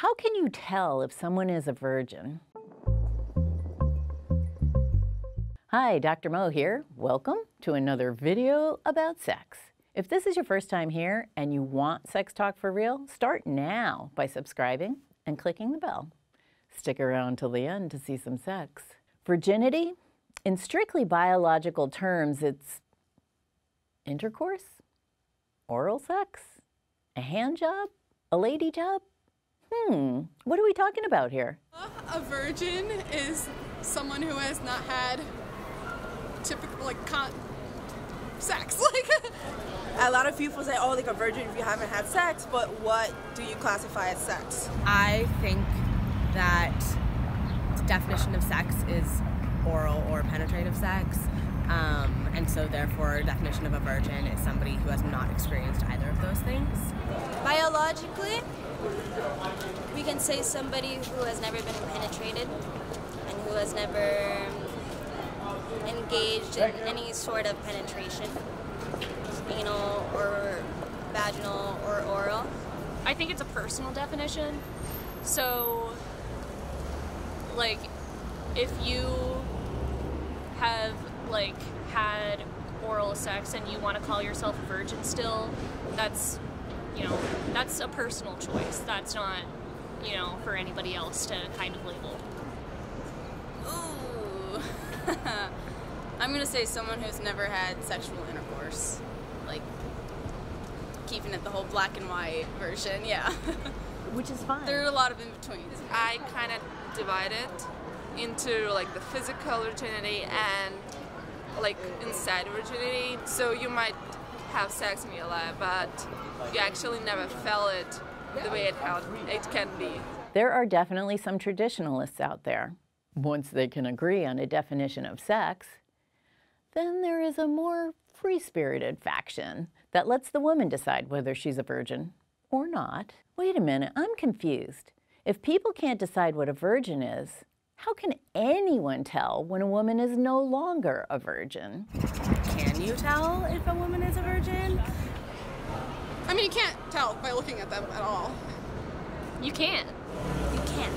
How can you tell if someone is a virgin? Hi, Dr. Mo here. Welcome to another video about sex. If this is your first time here and you want sex talk for real, start now by subscribing and clicking the bell. Stick around till the end to see some sex. Virginity? In strictly biological terms, it's intercourse, oral sex, a hand job, a lady job. What are we talking about here? A virgin is someone who has not had typical sex. A lot of people say, oh, like a virgin if you haven't had sex, but what do you classify as sex? I think that the definition of sex is oral or penetrative sex, and so therefore definition of a virgin is somebody who has not experienced either of those things. Biologically, we can say somebody who has never been penetrated and who has never engaged in any sort of penetration, anal or vaginal or oral. I think it's a personal definition. So, if you have, had oral sex and you want to call yourself a virgin still, that's a personal choice. That's not, for anybody else to kind of label. Ooh. I'm going to say someone who's never had sexual intercourse. Keeping it the whole black and white version, yeah. Which is fine. There are a lot of in-betweens. I kind of divide it into the physical virginity and inside virginity. So you might have sex in your life, but you actually never felt it the way it can be. There are definitely some traditionalists out there. Once they can agree on a definition of sex, then there is a more free-spirited faction that lets the woman decide whether she's a virgin or not. Wait a minute, I'm confused. If people can't decide what a virgin is, how can anyone tell when a woman is no longer a virgin? Can you tell if a woman is a virgin? I mean, you can't tell by looking at them at all. You can't. You can.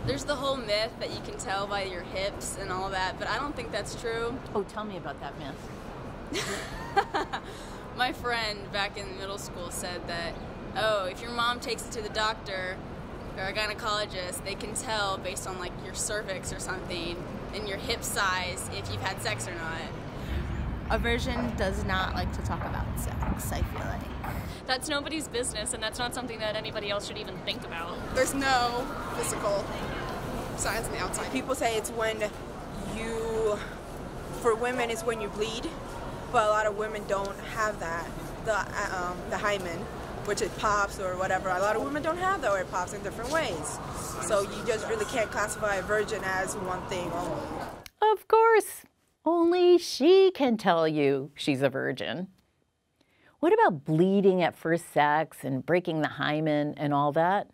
There's the whole myth that you can tell by your hips and all that, but I don't think that's true. Oh, tell me about that myth. My friend back in middle school said that, oh, if your mom takes you to the doctor or a gynecologist, they can tell based on your cervix or something and your hip size if you've had sex or not. A virgin does not like to talk about sex, I feel like. That's nobody's business, and that's not something that anybody else should even think about. There's no physical signs on the outside. People say it's when for women it's when you bleed, but a lot of women don't have that, the hymen, which it pops or whatever. A lot of women don't have that, or it pops in different ways. So you just really can't classify a virgin as one thing only. Of course, only she can tell you she's a virgin. What about bleeding at first sex and breaking the hymen and all that?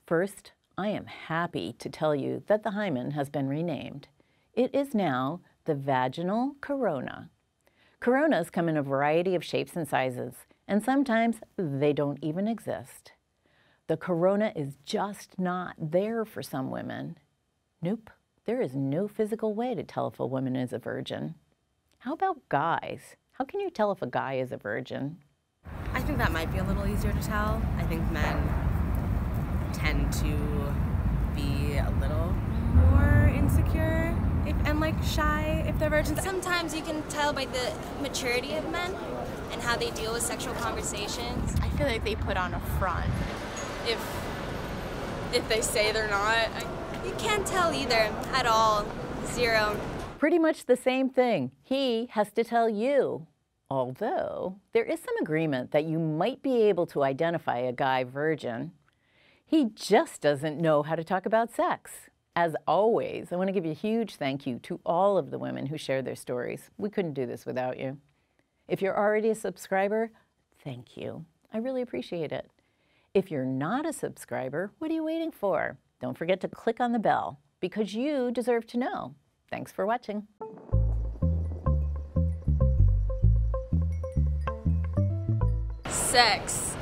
First, I am happy to tell you that the hymen has been renamed. It is now the vaginal corona. Coronas come in a variety of shapes and sizes, and sometimes they don't even exist. The corona is just not there for some women. Nope, there is no physical way to tell if a woman is a virgin. How about guys? How can you tell if a guy is a virgin? I think that might be a little easier to tell. I think men tend to be a little more insecure and shy if they're virgins. Sometimes you can tell by the maturity of men and how they deal with sexual conversations. I feel like they put on a front. If they say they're not, You can't tell either, at all. Zero. Pretty much the same thing. He has to tell you. Although, there is some agreement that you might be able to identify a guy virgin. He just doesn't know how to talk about sex. As always, I want to give a huge thank you to all of the women who shared their stories. We couldn't do this without you. If you're already a subscriber, thank you. I really appreciate it. If you're not a subscriber, what are you waiting for? Don't forget to click on the bell because you deserve to know. Thanks for watching. sex.